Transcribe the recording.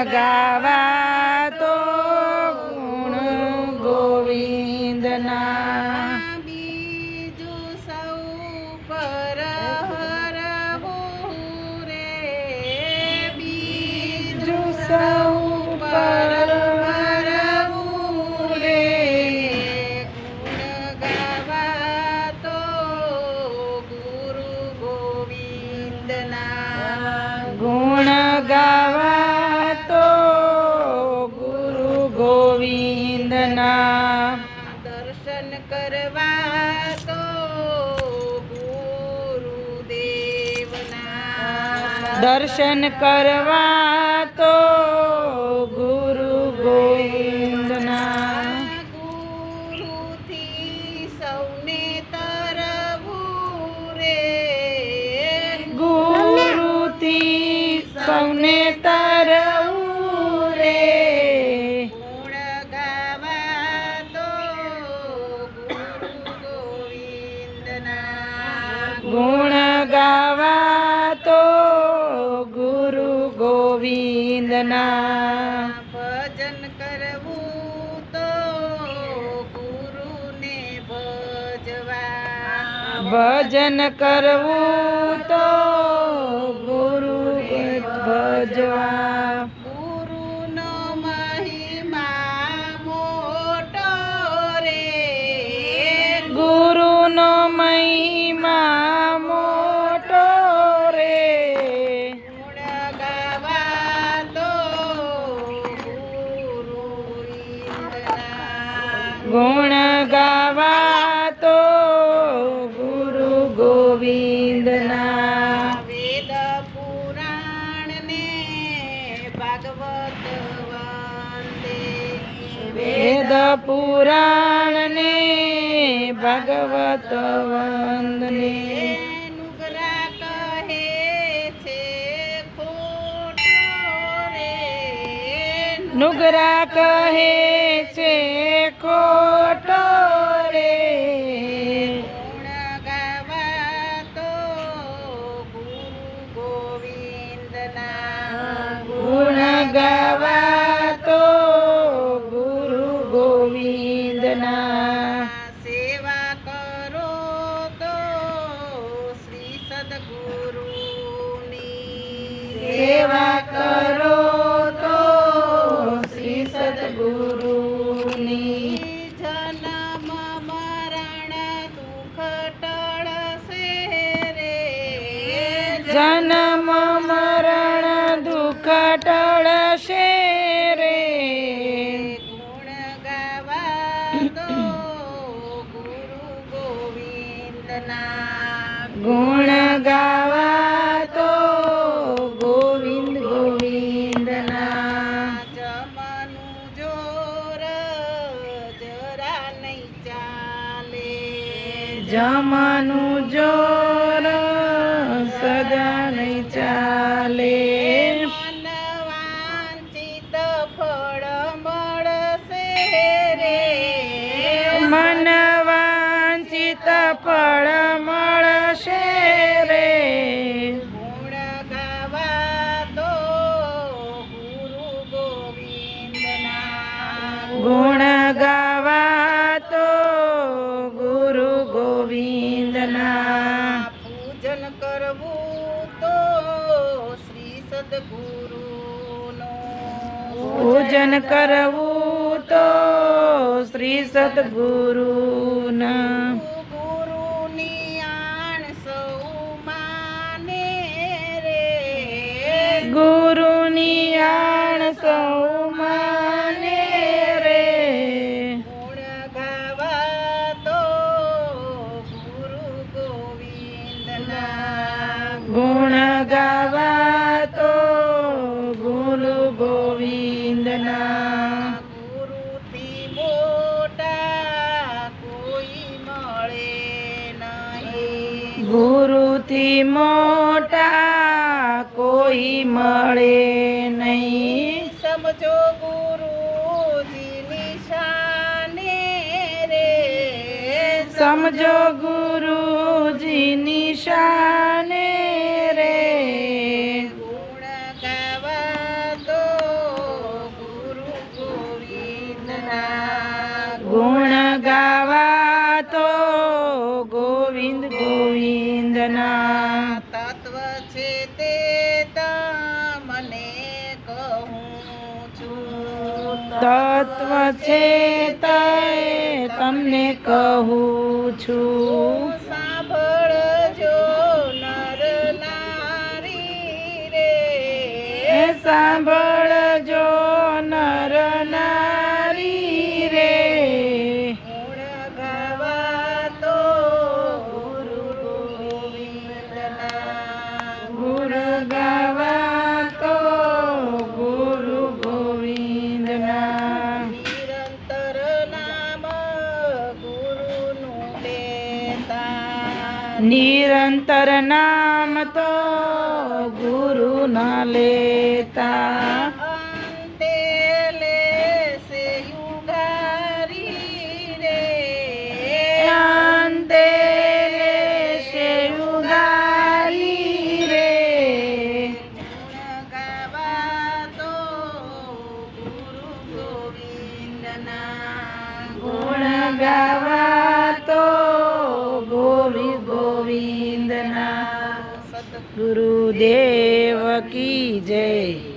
ગાવા તો ગુણ ગોવિંદના બીજું સૌ પર હરવું રે બીજું સૌ પર હરવું રે ગુણ ગાવા તો ગુરુ ગોવિંદના ગુણ ગાવા તો ગુરુ ગોવિંદના દર્શન કરવા તો ગુરુદેવના દર્શન કરવા તો ગુરુ ગોવિંદના ગુરુથી સૌને તરવું રે ગુરુથી સૌને તરવું રે ગુણ ગાવા તો ગુરુ ગોવિંદના ગુણ ગાવા તો ગુરુ ગોવિંદના ભજન કરવું તો ગુરુને ભજવા ભજન કરવું તો ગુરુ ભજવા ગુરુનો મહિમા મોટો રે ગુરુનો મહિમા મોટો રે ગુણ ગાવા તો ગુરુ ઇન્દ્રના ગુણ ગાવા તો ગુરુ ગોવિંદના વેદ પુરાણ ને ભાગવત વંદે વેદ પુરાણ ને ભાગવત વંદને નુગરા કહે છે ખોટો રે નુગરા કહે છે ખોટો રે ગુણ ગાવા તો ગુરુ ગોવિંદના ગુણ ગાવા તો ગુરુ ગોવિંદના સેવા કરો તો શ્રી સદગુરુની સેવા કરો તો શ્રી સદગુરુની જન્મ મરણ દુઃખ ટળશે રે જન્મ મરણ દુઃખ ટળશે રે ગુણ ગાવા તો ગુરુ ગોવિંદના ગુણ ગાવા તો ગોવિંદ ગોવિંદના જમનું જોર જરા નહીં ચાલે જમનું જોર સદા નહીં ચાલે મન વાંચિત ફળ મળશે રે મન વાંચિત ફળ મળશે રે ગુણ ગાવા તો ગુરુ ગોવિંદના ગુણ ગાવા તો ગુરુ ગોવિંદના પૂજન કરવું તો શ્રી સદગુરુનો પૂજન કરવું તો શ્રી સદગુરુના ગુરુની આણ સૌ માને રે ગુરુની આણ સૌ માને રે ગુણ ગાવા તો ગુરુ ગોવિંદના ગુણ ગાવા તો ગુરુ ગોવિંદના ગુરુથી મોટા કોઈ મળે નહીં ગુરુથી મોટા કોઈ મળે નહીં સમજો ગુરુજીની શાને રે સમજો ગુરુજીની શાને રે ગુણ ગાવા તો ગોવિંદના તત્વ છે તે તમને કહું છું તત્વ છે તે તમને કહું છું સાંભળજો નર નારી રે સાંભળજો નર નારી રે ગુણ ગાવા તો ગુરુ ગોવિંદના ગુણ ગાવા તો ગુરુ ગોવિંદના નિરંતર નામ ગુરુનું લેતા નિરંતર નામ તો ગુરુ ના લેતા અંતે લેશે યુગારી રે અંતે લેશે ઉગારી રે ગુણ ગાવા તો ગુરુ ગોવિંદના ગુણ ગાવા તો ગોવિંદના સદગુરુ ગુરુદેવ કી જય.